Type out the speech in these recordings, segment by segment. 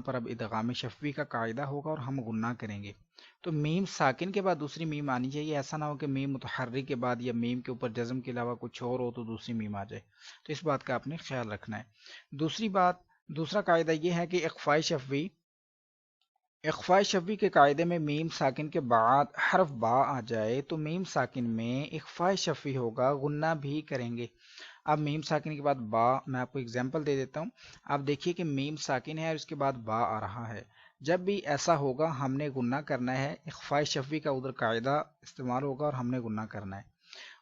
پر अब इदगाम शफ़वी का कायदा होगा और हम गुन्ना करेंगे। तो मीम साकिन के बाद दूसरी मीम आनी चाहिए, ऐसा ना हो कि मीम मुतहर्रिक के बाद या मीम के ऊपर जज़म के अलावा कुछ और हो तो दूसरी मीम आ जाए। तो इस बात का आपने ख्याल रखना है। दूसरी बात, दूसरा कायदा ये है कि इख्फ़ाए शफ़वी के कायदे में मीम साकिन के बाद हर्फ बा आ जाए तो मीम साकिन में इख्फ़ाए शफ़वी होगा, गुन्ना भी करेंगे। अब मीम साकिन के बाद बा, मैं आपको एग्जांपल दे देता हूँ। आप देखिए कि मीम साकिन है और इसके बाद बा आ रहा है। जब भी ऐसा होगा हमने गुन्ना करना है, इख्फ़ाए शफ़वी का उधर कायदा इस्तेमाल होगा और हमने गुन्ना करना है।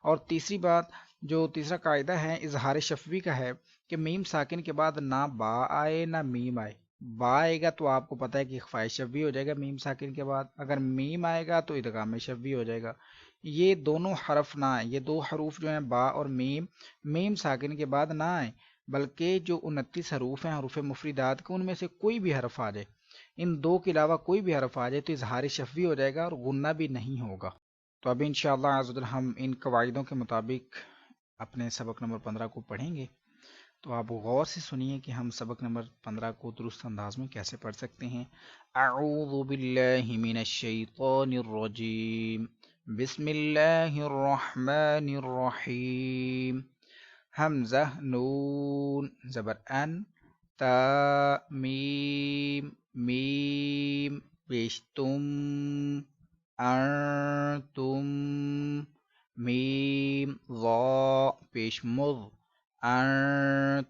और तीसरी बात, जो तीसरा कायदा है इजहार शफ़वी का है कि मीम साकिन के बाद ना बा आए ना मीम आए। बा आएगा तो आपको पता है कि इख्फ़ाए शफ़वी हो जाएगा मीम साकिन के बाद, अगर मीम आएगा तो इदगाम शफ़वी हो जाएगा। ये दोनों हरफ ना आए, ये दो हरूफ जो हैं बा और मीम, मीम साकिन के बाद ना आए, बल्कि जो 29 हरूफ हैं हरूफ मुफरिदात के, उनमें से कोई भी हरफ आ जाए, इन दो के अलावा कोई भी हरफ आ जाए तो इजहार शफ़वी हो जाएगा और गुन्ना भी नहीं होगा। तो अभी इंशाअल्लाह अज़्ज़वजल हम इन कवाइदों के मुताबिक अपने सबक नंबर 15 को पढ़ेंगे। तो आप गौर से सुनिए कि हम सबक नंबर 15 को दुरुस्त अंदाज में कैसे पढ़ सकते हैं। अऊज़ु बिल्लाहि मिनश शैतानिर रजीम, बिस्मिल्लाहिर रहमानिर रहीम। हमज़ा नून ज़बर अन, ता मीम मीम पेश तुम, तुम मीम ज़ा पेश मुज़,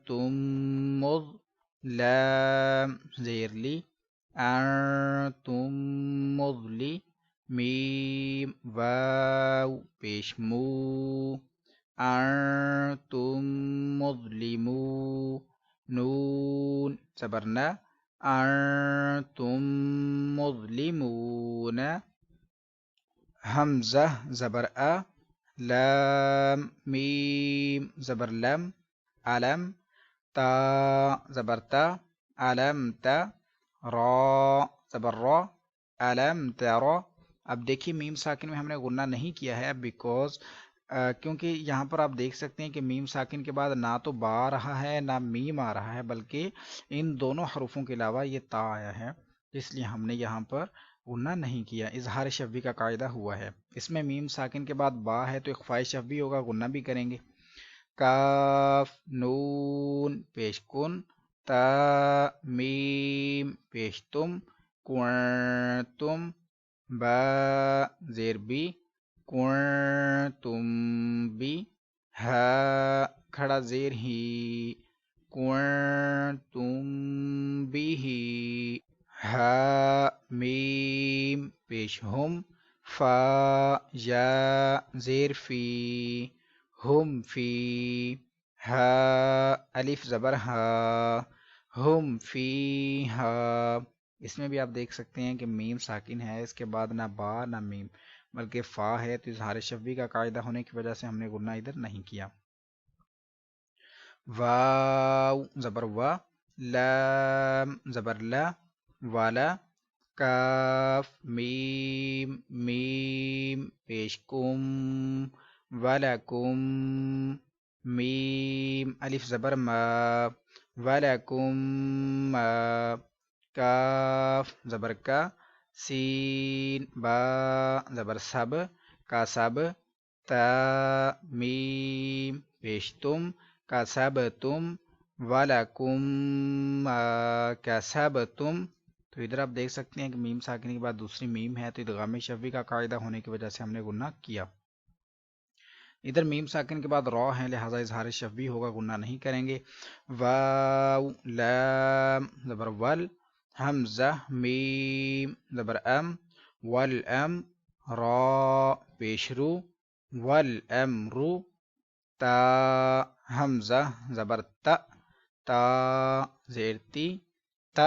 तुम मुज़, लाम ज़ेरली, तुम मुज़ली, मीम वाव पेश मू, तुम मुज़लिमू, नून ज़बरना, तुम मुज़लिमून, हमज़ा ज़बर अ, लाम मीम ज़बर लम, अलम ता ज़बर ता, अलम ता, रा ज़बर रा, अलम तरा। अब देखिए मीम साकिन में हमने गुन्ना नहीं किया है बिकॉज क्योंकि यहाँ पर आप देख सकते हैं कि मीम साकिन के बाद ना तो बा आ रहा है ना मीम आ रहा है, बल्कि इन दोनों हरूफों के अलावा ये ता आया है, इसलिए हमने यहाँ पर गुन्ना नहीं किया। इजहार शफ़वी का कायदा हुआ है। इसमें मीम साकिन के बाद बा है तो इख्फ़ाए शफ़वी होगा, गुन्ना भी करेंगे। काफ नून पेश कुन, ता मीम पेश तुम, कुंतुम, बा ज़ेर बी, कुंतुम बी, हा खड़ा ज़ेर ही, कुंतुम बिही, हा मीम पेश हुम, फा या ज़ेर फी, हुम फी, हा अलिफ ज़बर हा, हुम फी हा। इसमें भी आप देख सकते हैं कि मीम साकिन है, इसके बाद ना बा ना मीम बल्कि फ़ा है, तो इजहार शफ़वी का कायदा होने की वजह से हमने गुन्ना इधर नहीं किया। वाव ज़बर वा, लाम ज़बर ला, वाला, काफ मीम मीम पेश कुम, वलकुम, मीम अलिफ ज़बर मा, वलकुम मा, काफ ज़बर का, सीन बा ज़बर सब, का सब, ता मीम पेश तुम, का सब तुम, वलकुम का सब तुम। तो इधर आप देख सकते हैं कि मीम साकिन के बाद दूसरी मीम है, तो इदगाम शफ़वी का कायदा होने की वजह से हमने गुन्ना किया। इधर मीम साकिन के बाद रॉ है, लिहाजा इजहार शफ़वी होगा, गुन्ना नहीं करेंगे। वाव लाम ज़बर वल, हमज़ा मीम ज़बर अम, वल अम, रॉ पेशरू, वल अमरु, ता हमज़ा ज़बर ता, ता ज़ेर ती, ता